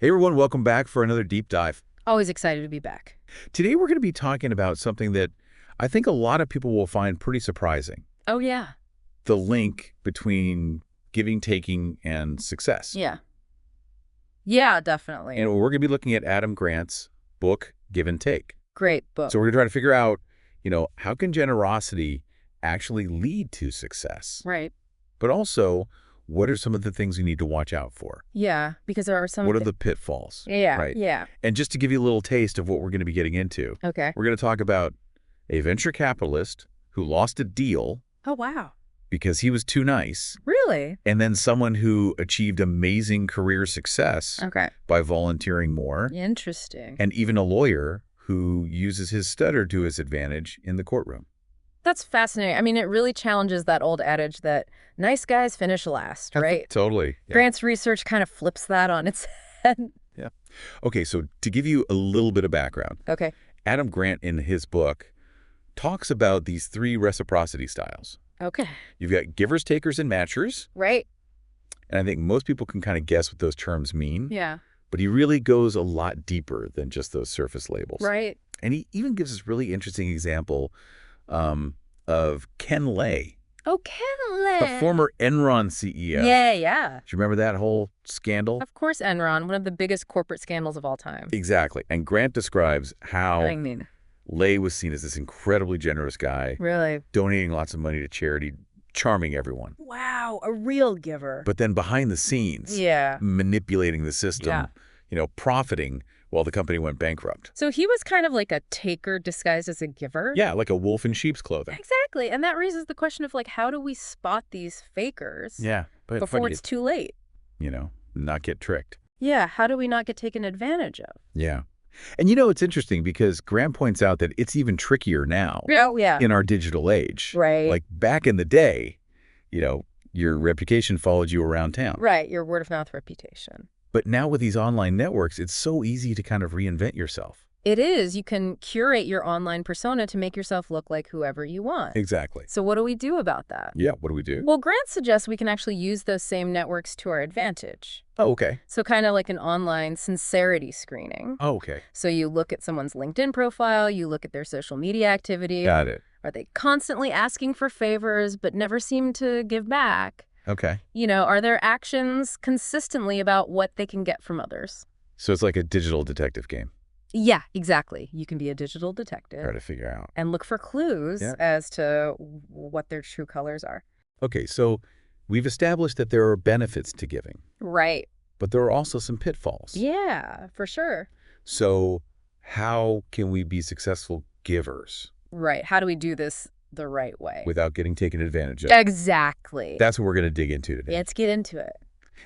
Hey everyone, welcome back for another deep dive. Always excited to be back. Today we're going to be talking about something that I think a lot of people will find pretty surprising. Oh, yeah. The link between giving, taking, and success. Yeah. Yeah, definitely. And we're going to be looking at Adam Grant's book, Give and Take. Great book. So we're going to try to figure out, how can generosity actually lead to success? Right. But also, what are some of the things you need to watch out for? Yeah, because there are some... What are the pitfalls? Yeah, right? yeah. And just to give you a little taste of what we're going to be getting into, Okay. we're going to talk about a venture capitalist who lost a deal Oh, wow. because he was too nice, Really? and then someone who achieved amazing career success Okay. by volunteering more, Interesting. and even a lawyer who uses his stutter to his advantage in the courtroom. That's fascinating. I mean, it really challenges that old adage that nice guys finish last, right? Totally. Yeah. Grant's research kind of flips that on its head. Yeah. Okay, so to give you a little bit of background, Okay. Adam Grant in his book talks about these 3 reciprocity styles. Okay. You've got givers, takers, and matchers. Right. And I think most people can kind of guess what those terms mean. Yeah. But he really goes a lot deeper than just those surface labels. Right. And he even gives this really interesting example of Ken Lay, Oh, Ken Lay. the former Enron CEO. Yeah. Do you remember that whole scandal? Of course, Enron, one of the biggest corporate scandals of all time. Exactly. And Grant describes how I mean, Lay was seen as this incredibly generous guy, really. donating lots of money to charity, charming everyone. Wow, a real giver. But then behind the scenes, Yeah. manipulating the system, profiting while the company went bankrupt. So he was kind of like a taker disguised as a giver? Yeah, like a wolf in sheep's clothing. Exactly. And that raises the question of, like, how do we spot these fakers Yeah. But before it's too late? Not get tricked. Yeah, how do we not get taken advantage of? Yeah. And it's interesting because Grant points out that it's even trickier now Oh, yeah. in our digital age. Right. Like back in the day, your reputation followed you around town. Right, your word of mouth reputation. But now with these online networks, it's so easy to kind of reinvent yourself. It is. You can curate your online persona to make yourself look like whoever you want. Exactly. So what do we do about that? Yeah, what do we do? Well, Grant suggests we can actually use those same networks to our advantage. Oh, okay. So kind of like an online sincerity screening. Oh, okay. So you look at someone's LinkedIn profile, you look at their social media activity. Got it. Are they constantly asking for favors but never seem to give back? Okay. Are their actions consistently about what they can get from others? So it's like a digital detective game. Yeah, exactly. You can be a digital detective. Try to figure out. And look for clues as to what their true colors are. Okay, so we've established that there are benefits to giving. Right. But there are also some pitfalls. Yeah, for sure. So how can we be successful givers? Right. How do we do this the right way? Without getting taken advantage of? Exactly. That's what we're going to dig into today. Let's get into it.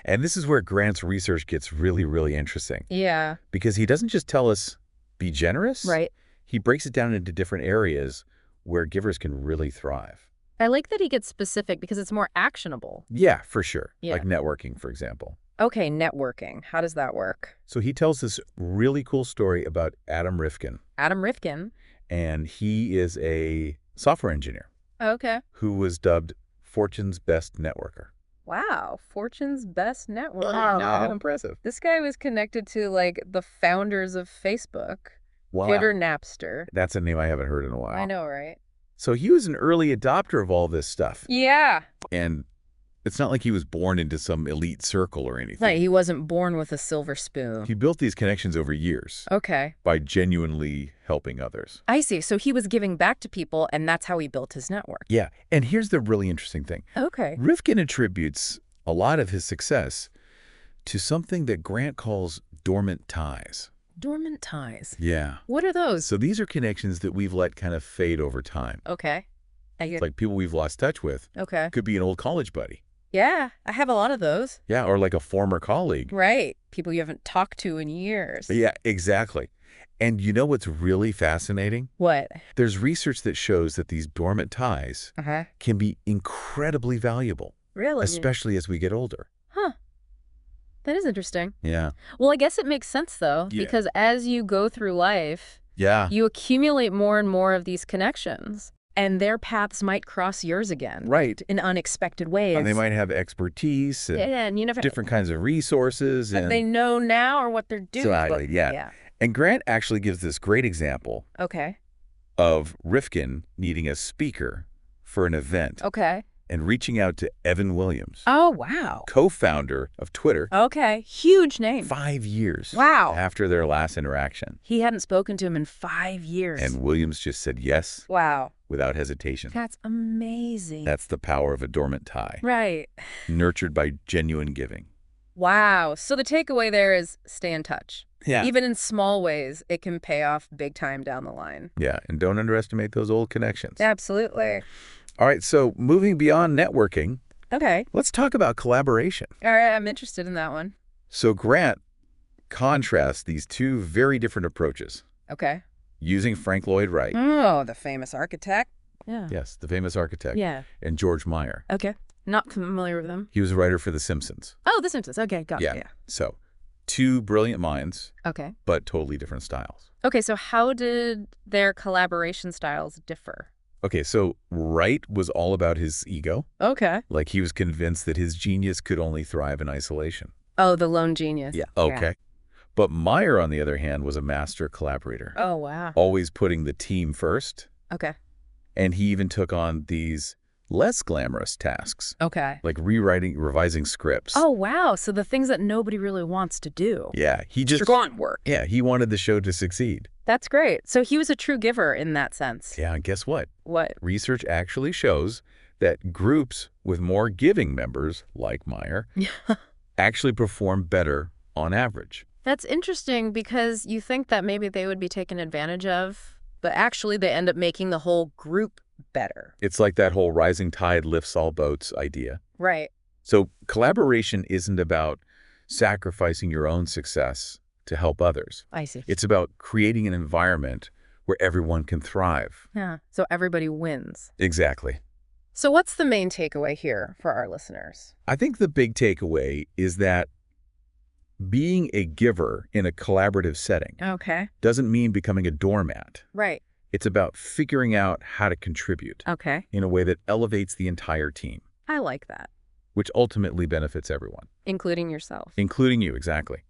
And this is where Grant's research gets really, really interesting. Yeah. Because he doesn't just tell us, be generous. Right. He breaks it down into different areas where givers can really thrive. I like that he gets specific because it's more actionable. Yeah, for sure. Yeah. Like networking, for example. Okay, networking. How does that work? So he tells this really cool story about Adam Rifkin. Adam Rifkin. And he is a software engineer Okay. who was dubbed Fortune's best networker. Wow. Fortune's best network. How impressive. This guy was connected to, like, the founders of Facebook, Wow. Twitter, Napster. That's a name I haven't heard in a while. I know, right? So he was an early adopter of all this stuff. Yeah. And it's not like he was born into some elite circle or anything. Like, he wasn't born with a silver spoon. He built these connections over years Okay. by genuinely helping others. I see. So he was giving back to people, and that's how he built his network. Yeah. And here's the really interesting thing. Okay. Rifkin attributes a lot of his success to something that Grant calls dormant ties. Dormant ties. Yeah. What are those? So these are connections that we've let kind of fade over time. Okay. It's like people we've lost touch with. Okay. Could be an old college buddy. Yeah, I have a lot of those. Yeah, or like a former colleague. Right. People you haven't talked to in years. Yeah, exactly. And you know what's really fascinating? What? There's research that shows that these dormant ties Uh-huh. can be incredibly valuable, Really? especially as we get older. Huh. That is interesting. Yeah. Well, I guess it makes sense, though, Yeah. because as you go through life, Yeah. you accumulate more and more of these connections. And their paths might cross yours again. Right. In unexpected ways. And they might have expertise and you never different kinds of resources. But they know now or what they're doing. Exactly, yeah. And Grant actually gives this great example of Rifkin needing a speaker for an event. And reaching out to Evan Williams. Oh, wow. Co-founder of Twitter. Huge name. 5 years. Wow. After their last interaction. He hadn't spoken to him in 5 years. And Williams just said yes. Wow. Without hesitation. That's amazing. That's the power of a dormant tie. Right. Nurtured by genuine giving. Wow. So the takeaway there is stay in touch. Yeah. Even in small ways, it can pay off big time down the line. Yeah. And don't underestimate those old connections. Absolutely. All right. So moving beyond networking. Let's talk about collaboration. All right. I'm interested in that one. So Grant contrasts these two very different approaches. Using Frank Lloyd Wright. Oh, the famous architect. Yeah. Yes, the famous architect. Yeah. And George Meyer. Not familiar with them. He was a writer for The Simpsons. Oh, The Simpsons. Got it. Yeah. So, two brilliant minds. But totally different styles. So how did their collaboration styles differ? So Wright was all about his ego. Like he was convinced that his genius could only thrive in isolation. Oh, the lone genius. Yeah. But Meyer, on the other hand, was a master collaborator. Oh, wow. Always putting the team first. And he even took on these less glamorous tasks. Like revising scripts. Oh, wow. So the things that nobody really wants to do. Yeah. He just... grunt work. Yeah. He wanted the show to succeed. That's great. So he was a true giver in that sense. Yeah. And guess what? What? Research actually shows that groups with more giving members, like Meyer, actually perform better on average. That's interesting because you think that maybe they would be taken advantage of, but actually they end up making the whole group better. It's like that whole rising tide lifts all boats idea. Right. So collaboration isn't about sacrificing your own success to help others. I see. It's about creating an environment where everyone can thrive. Yeah. So everybody wins. Exactly. So what's the main takeaway here for our listeners? I think the big takeaway is that being a giver in a collaborative setting doesn't mean becoming a doormat. Right. It's about figuring out how to contribute in a way that elevates the entire team. I like that. Which ultimately benefits everyone. Including yourself. Including you, exactly.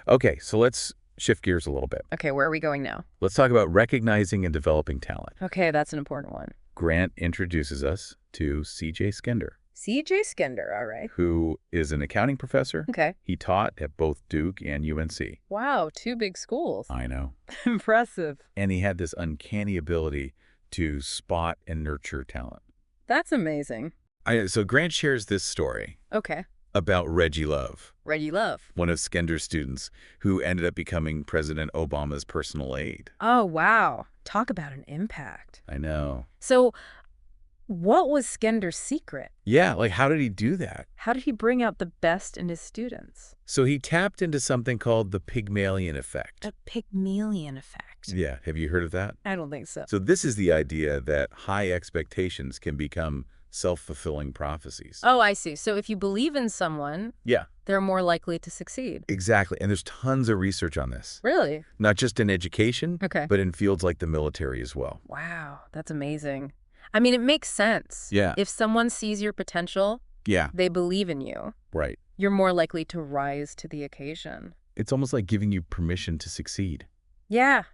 Okay, so let's shift gears a little bit. Where are we going now? Let's talk about recognizing and developing talent. That's an important one. Grant introduces us to C.J. Skender. C.J. Skender, all right. Who is an accounting professor. He taught at both Duke and UNC. Wow, 2 big schools. I know. Impressive. And he had this uncanny ability to spot and nurture talent. That's amazing. So Grant shares this story. About Reggie Love. Reggie Love. One of Skender's students who ended up becoming President Obama's personal aide. Oh, wow. Talk about an impact. I know. So what was Skender's secret? Yeah, like how did he do that? How did he bring out the best in his students? So he tapped into something called the Pygmalion effect. The Pygmalion effect. Yeah, have you heard of that? I don't think so. So this is the idea that high expectations can become self-fulfilling prophecies. Oh, I see. So if you believe in someone, they're more likely to succeed. Exactly. And there's tons of research on this. Really? Not just in education, but in fields like the military as well. Wow, that's amazing. I mean, it makes sense. Yeah. If someone sees your potential, they believe in you. Right. You're more likely to rise to the occasion. It's almost like giving you permission to succeed. Yeah.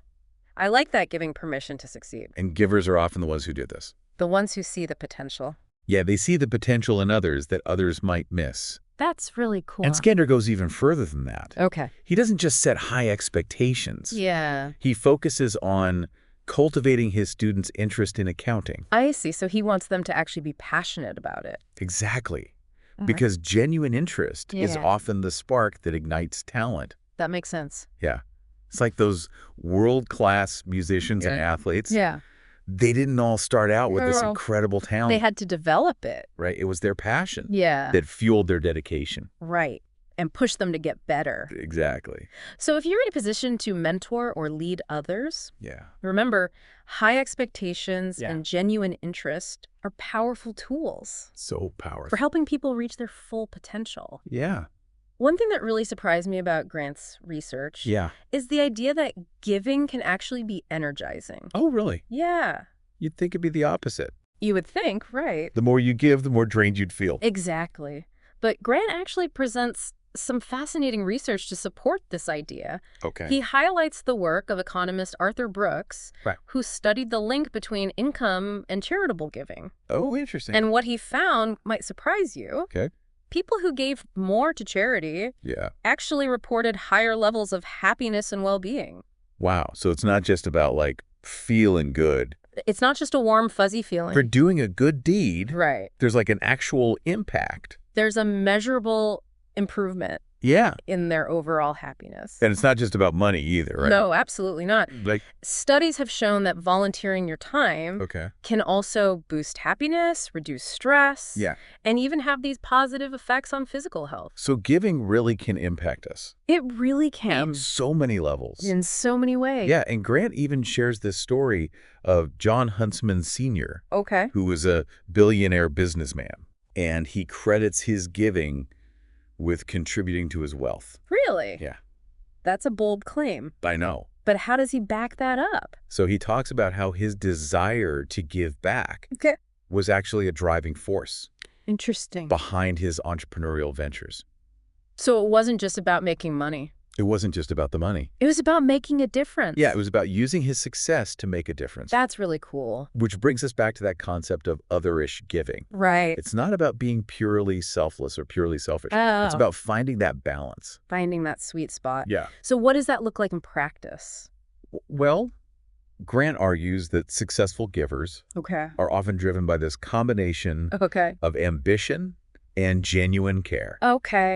I like that, giving permission to succeed. And givers are often the ones who do this. The ones who see the potential. Yeah, they see the potential in others that others might miss. That's really cool. And Skender goes even further than that. He doesn't just set high expectations. Yeah. He focuses on cultivating his students' interest in accounting. I see. So he wants them to actually be passionate about it. Exactly. Because genuine interest is often the spark that ignites talent. That makes sense. Yeah. It's like those world-class musicians and athletes. Yeah. They didn't all start out with this incredible talent. They had to develop it. Right. It was their passion. Yeah. That fueled their dedication. Right. And push them to get better. Exactly. So if you're in a position to mentor or lead others, yeah, remember, high expectations and genuine interest are powerful tools. So powerful. For helping people reach their full potential. Yeah. One thing that really surprised me about Grant's research is the idea that giving can actually be energizing. Oh, really? Yeah. You'd think it'd be the opposite. You would think, right. The more you give, the more drained you'd feel. Exactly. But Grant actually presents some fascinating research to support this idea. Okay. He highlights the work of economist Arthur Brooks, right, who studied the link between income and charitable giving. Oh, interesting. And what he found might surprise you. Okay. People who gave more to charity actually reported higher levels of happiness and well-being. Wow. So it's not just about, like, feeling good. It's not just a warm, fuzzy feeling. For doing a good deed, right, there's like an actual impact. There's a measurable improvement in their overall happiness. And it's not just about money either, right? No, absolutely not. Like, studies have shown that volunteering your time can also boost happiness, reduce stress, and even have these positive effects on physical health. So giving really can impact us. It really can. On so many levels. In so many ways. Yeah, and Grant even shares this story of John Huntsman Sr., who was a billionaire businessman, and he credits his giving with contributing to his wealth. Really? Yeah. That's a bold claim. I know. But how does he back that up? So he talks about how his desire to give back was actually a driving force. Interesting. Behind his entrepreneurial ventures. So it wasn't just about making money. It wasn't just about the money. It was about making a difference. Yeah, it was about using his success to make a difference. That's really cool. Which brings us back to that concept of otherish giving. Right. It's not about being purely selfless or purely selfish. Oh. It's about finding that balance. Finding that sweet spot. Yeah. So what does that look like in practice? Well, Grant argues that successful givers are often driven by this combination of ambition and genuine care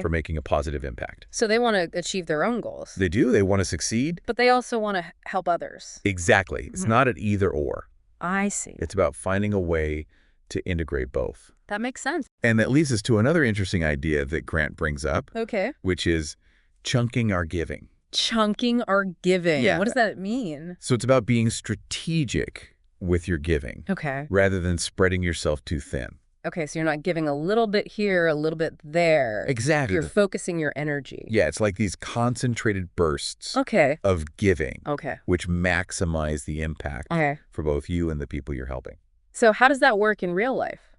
for making a positive impact. So they want to achieve their own goals. They do. They want to succeed. But they also want to help others. Exactly. It's not an either or. I see. It's about finding a way to integrate both. That makes sense. And that leads us to another interesting idea that Grant brings up, which is chunking our giving. Chunking our giving. Yeah. What does that mean? So it's about being strategic with your giving. Rather than spreading yourself too thin. Okay, so you're not giving a little bit here, a little bit there. Exactly. You're focusing your energy. Yeah, it's like these concentrated bursts of giving, which maximize the impact for both you and the people you're helping. So how does that work in real life?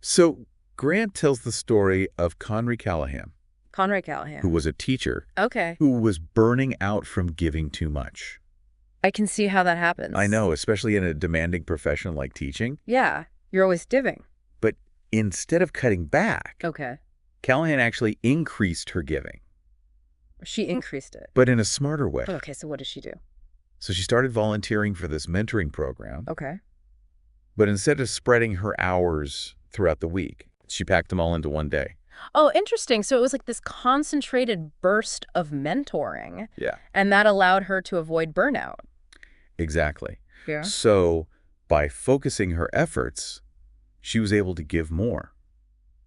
So Grant tells the story of Conry Callahan. Who was a teacher who was burning out from giving too much. I can see how that happens. I know, especially in a demanding profession like teaching. Yeah, you're always giving. But instead of cutting back, Callahan actually increased her giving. She increased it. But in a smarter way. Okay, so what does she do? So she started volunteering for this mentoring program. But instead of spreading her hours throughout the week, she packed them all into one day. Oh, interesting. So it was like this concentrated burst of mentoring. Yeah. And that allowed her to avoid burnout. Exactly. Yeah. So by focusing her efforts, she was able to give more.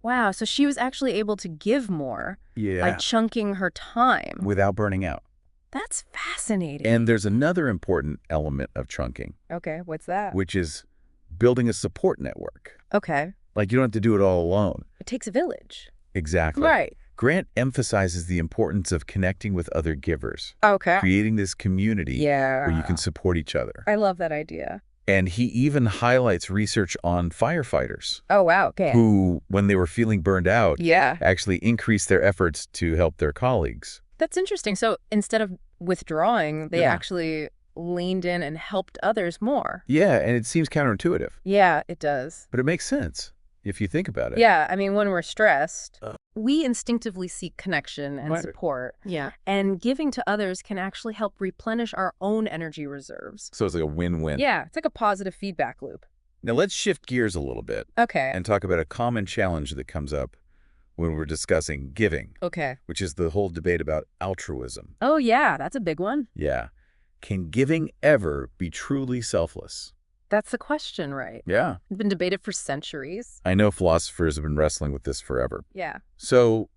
Wow. So she was actually able to give more by chunking her time. Without burning out. That's fascinating. And there's another important element of chunking. Okay. What's that? Which is building a support network. Like you don't have to do it all alone. It takes a village. Exactly. Right. Grant emphasizes the importance of connecting with other givers. Creating this community where you can support each other. I love that idea. And he even highlights research on firefighters. Oh, wow. Okay. Who, when they were feeling burned out, actually increased their efforts to help their colleagues. That's interesting. So instead of withdrawing, they actually leaned in and helped others more. Yeah, and it seems counterintuitive. Yeah, it does. But it makes sense if you think about it. Yeah, I mean, when we're stressed, we instinctively seek connection and support. Yeah. And giving to others can actually help replenish our own energy reserves. So it's like a win-win. Yeah, it's like a positive feedback loop. Now let's shift gears a little bit. And talk about a common challenge that comes up when we're discussing giving. Which is the whole debate about altruism. Oh, yeah, that's a big one. Yeah. Can giving ever be truly selfless? That's the question, right? Yeah. It's been debated for centuries. I know philosophers have been wrestling with this forever. Yeah. So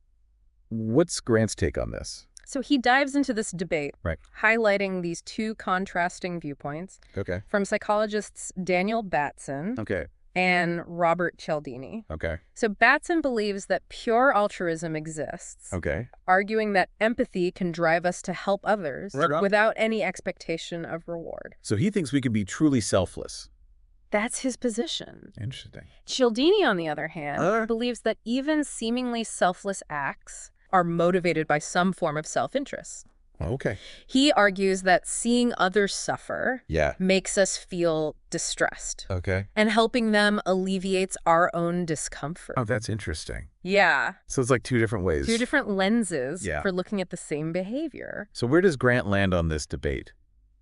what's Grant's take on this? So he dives into this debate, highlighting these two contrasting viewpoints from psychologists Daniel Batson and Robert Cialdini. So Batson believes that pure altruism exists, arguing that empathy can drive us to help others without any expectation of reward. So he thinks we can be truly selfless, That's his position. Interesting. Cialdini, on the other hand, believes that even seemingly selfless acts are motivated by some form of self-interest. Okay. He argues that seeing others suffer makes us feel distressed. Okay. And helping them alleviates our own discomfort. Oh, that's interesting. Yeah. So it's like two different ways. Two different lenses for looking at the same behavior. So where does Grant land on this debate?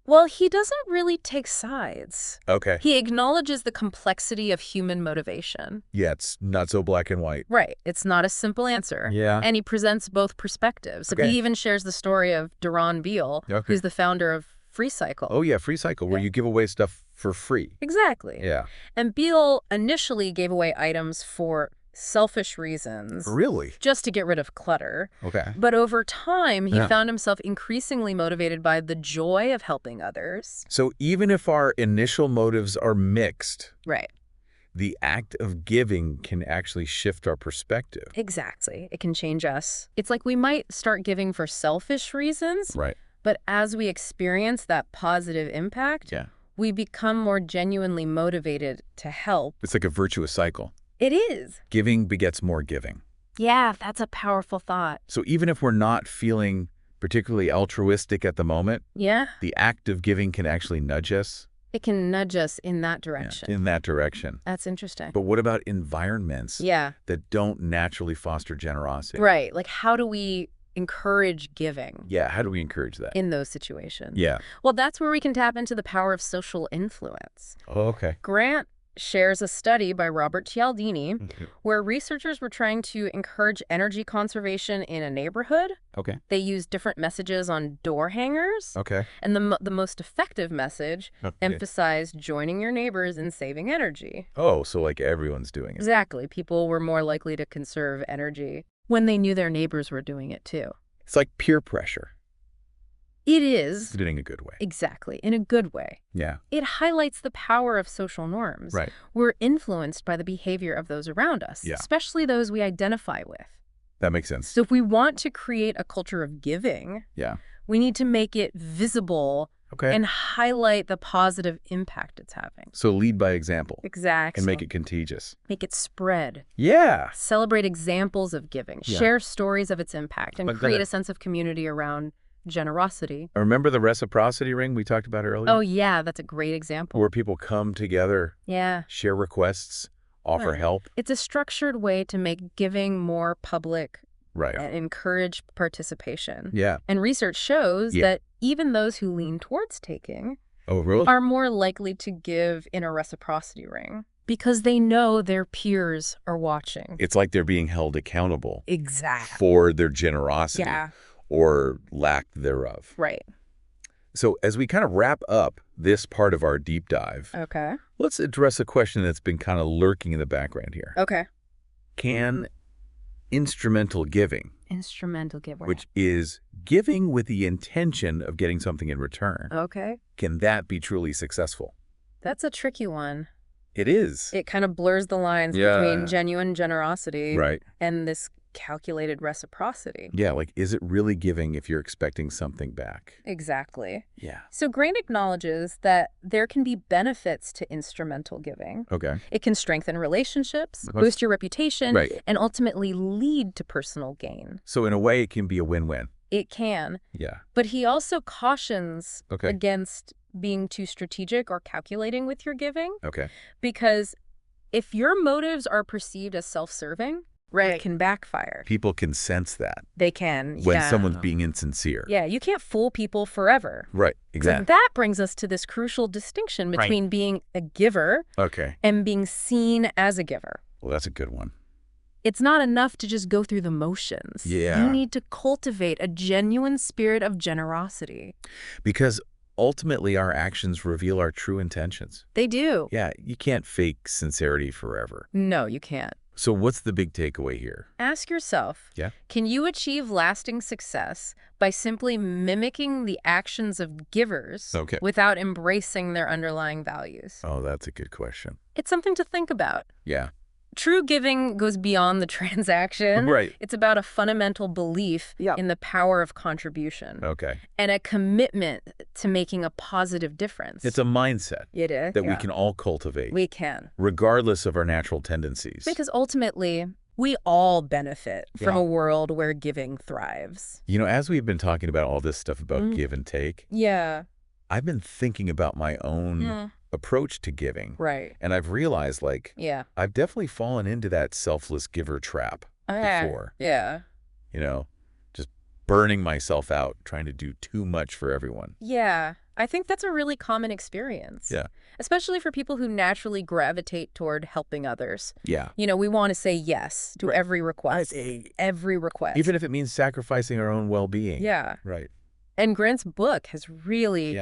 Well, he doesn't really take sides. Okay. He acknowledges the complexity of human motivation. Yeah, it's not so black and white. Right. It's not a simple answer. Yeah. And he presents both perspectives. Okay. He even shares the story of Duran Beal, who's the founder of FreeCycle. Oh, yeah, FreeCycle, where you give away stuff for free. Exactly. Yeah. And Beal initially gave away items for selfish reasons. Really? Just to get rid of clutter. Okay. But over time, he found himself increasingly motivated by the joy of helping others. So even if our initial motives are mixed, right, the act of giving can actually shift our perspective. Exactly. It can change us. It's like we might start giving for selfish reasons. Right. But as we experience that positive impact, we become more genuinely motivated to help. It's like a virtuous cycle. It is. Giving begets more giving. Yeah, that's a powerful thought. So even if we're not feeling particularly altruistic at the moment, the act of giving can actually nudge us. It can nudge us in that direction. In that direction. That's interesting. But what about environments that don't naturally foster generosity? Right. Like, how do we encourage giving? Yeah, how do we encourage that? In those situations. Yeah. Well, that's where we can tap into the power of social influence. Oh, okay. Grant shares a study by Robert Cialdini where researchers were trying to encourage energy conservation in a neighborhood. Okay. They used different messages on door hangers. Okay. And the most effective message emphasized joining your neighbors in saving energy. Oh, so like everyone's doing it. Exactly. People were more likely to conserve energy when they knew their neighbors were doing it too. It's like peer pressure. It is. But in a good way. Exactly. In a good way. Yeah. It highlights the power of social norms. Right. We're influenced by the behavior of those around us, especially those we identify with. That makes sense. So if we want to create a culture of giving, we need to make it visible and highlight the positive impact it's having. So lead by example. Exactly. And make it contagious. Make it spread. Yeah. Celebrate examples of giving. Share stories of its impact and create a sense of community around generosity. Remember the reciprocity ring we talked about earlier? Oh, yeah. That's a great example. Where people come together, share requests, offer help. It's a structured way to make giving more public and encourage participation. Yeah. And research shows that even those who lean towards taking are more likely to give in a reciprocity ring because they know their peers are watching. It's like they're being held accountable. Exactly. For their generosity. Yeah. Or lack thereof. Right. So as we kind of wrap up this part of our deep dive, let's address a question that's been kind of lurking in the background here. Okay. Can instrumental giving, which is giving with the intention of getting something in return, can that be truly successful? That's a tricky one. It is. It kind of blurs the lines between genuine generosity and this calculated reciprocity. Yeah, like, is it really giving if you're expecting something back? Exactly. Yeah. So Grant acknowledges that there can be benefits to instrumental giving. Okay. It can strengthen relationships, boost your reputation, and ultimately lead to personal gain. So in a way, it can be a win-win. It can. Yeah. But he also cautions against being too strategic or calculating with your giving. Okay. Because if your motives are perceived as self-serving, it can backfire. People can sense that. They can, when someone's being insincere. Yeah, you can't fool people forever. Right, exactly. So that brings us to this crucial distinction between being a giver and being seen as a giver. Well, that's a good one. It's not enough to just go through the motions. Yeah. You need to cultivate a genuine spirit of generosity. Because ultimately, our actions reveal our true intentions. They do. Yeah, you can't fake sincerity forever. No, you can't. So what's the big takeaway here? Ask yourself, can you achieve lasting success by simply mimicking the actions of givers without embracing their underlying values? Oh, that's a good question. It's something to think about. Yeah. true giving goes beyond the transaction. Right. It's about a fundamental belief in the power of contribution. Okay. And a commitment to making a positive difference. It's a mindset. It is. That we can all cultivate. We can. Regardless of our natural tendencies. Because ultimately, we all benefit from a world where giving thrives. You know, as we've been talking about all this stuff about give and take, I've been thinking about my own approach to giving. Right. And I've realized, like, I've definitely fallen into that selfless giver trap before. Yeah. You know, just burning myself out, trying to do too much for everyone. Yeah. I think that's a really common experience. Yeah. Especially for people who naturally gravitate toward helping others. Yeah. You know, we want to say yes to every request. Every request. Even if it means sacrificing our own well-being. Yeah. Right. And Grant's book has really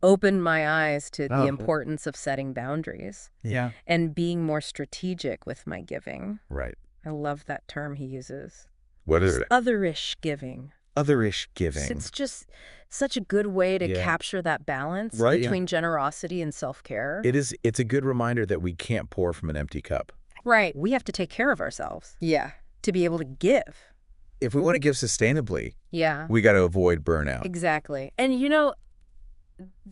opened my eyes to the importance of setting boundaries. Yeah. And being more strategic with my giving. Right. I love that term he uses. What is it? Otherish giving. Otherish giving. It's just such a good way to capture that balance between generosity and self-care. It's a good reminder that we can't pour from an empty cup. Right. We have to take care of ourselves. Yeah. To be able to give. If we want to give sustainably, we got to avoid burnout. Exactly. And, you know,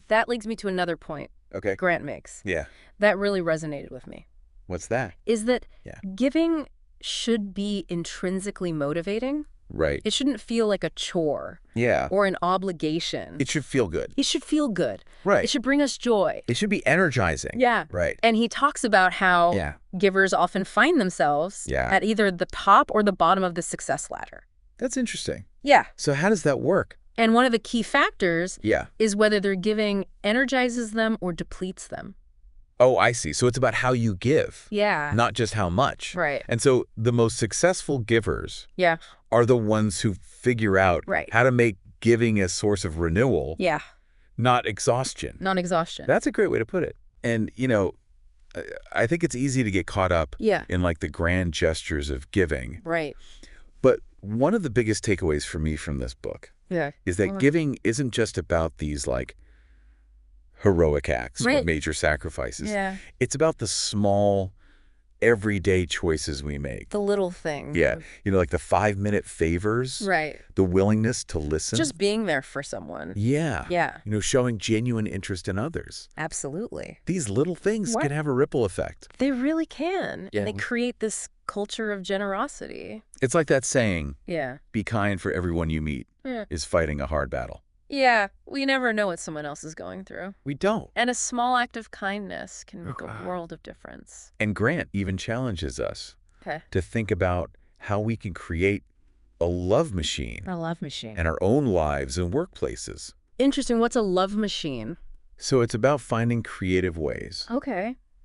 that leads me to another point Grant makes. Yeah. That really resonated with me. What's that? Is that giving should be intrinsically motivating. Right. It shouldn't feel like a chore. Yeah. Or an obligation. It should feel good. It should feel good. Right. It should bring us joy. It should be energizing. Yeah. Right. And he talks about how givers often find themselves at either the top or the bottom of the success ladder. That's interesting. Yeah. So how does that work? And one of the key factors is whether their giving energizes them or depletes them. Oh, I see. So it's about how you give. Yeah. Not just how much. Right. And so the most successful givers are the ones who figure out how to make giving a source of renewal. Yeah. Not exhaustion. Not exhaustion. That's a great way to put it. And, you know, I think it's easy to get caught up in like the grand gestures of giving. Right. But one of the biggest takeaways for me from this book is that giving isn't just about these like heroic acts or major sacrifices. Yeah. It's about the small, everyday choices we make. The little things. Yeah. You know, like the 5-minute favors. Right. The willingness to listen. Just being there for someone. Yeah. Yeah. You know, showing genuine interest in others. Absolutely. These little things can have a ripple effect. They really can. Yeah. And they create this culture of generosity. It's like that saying, be kind for everyone you meet is fighting a hard battle. Yeah, we never know what someone else is going through. We don't. And a small act of kindness can make a world of difference. And Grant even challenges us to think about how we can create a love machine. A love machine. In our own lives and workplaces. Interesting. What's a love machine? So it's about finding creative ways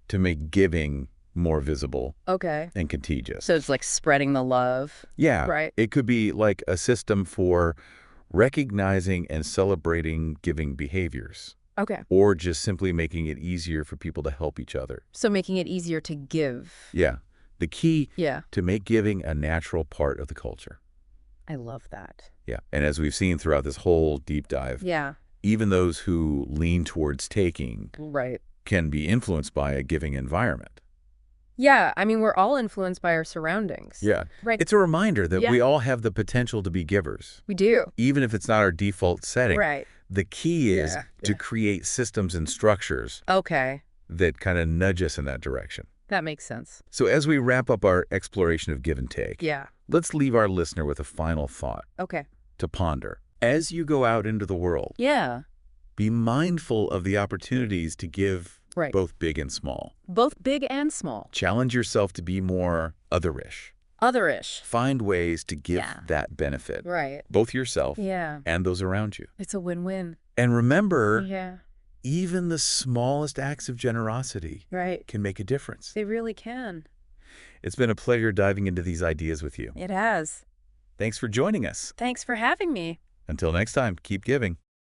to make giving more visible and contagious. So it's like spreading the love. Yeah. Right. It could be like a system for recognizing and celebrating giving behaviors. Okay. Or just simply making it easier for people to help each other. So making it easier to give. Yeah. The key to make giving a natural part of the culture. I love that. Yeah. And as we've seen throughout this whole deep dive, even those who lean towards taking can be influenced by a giving environment. Yeah, I mean, we're all influenced by our surroundings. Yeah. Right. It's a reminder that we all have the potential to be givers. We do. Even if it's not our default setting. Right. The key is to create systems and structures that kind of nudge us in that direction. That makes sense. So as we wrap up our exploration of give and take, let's leave our listener with a final thought to ponder. As you go out into the world, be mindful of the opportunities to give both big and small. Both big and small. Challenge yourself to be more otherish. Otherish. Find ways to give that benefit. Right. Both yourself and those around you. It's a win-win. And remember, even the smallest acts of generosity can make a difference. They really can. It's been a pleasure diving into these ideas with you. It has. Thanks for joining us. Thanks for having me. Until next time, keep giving.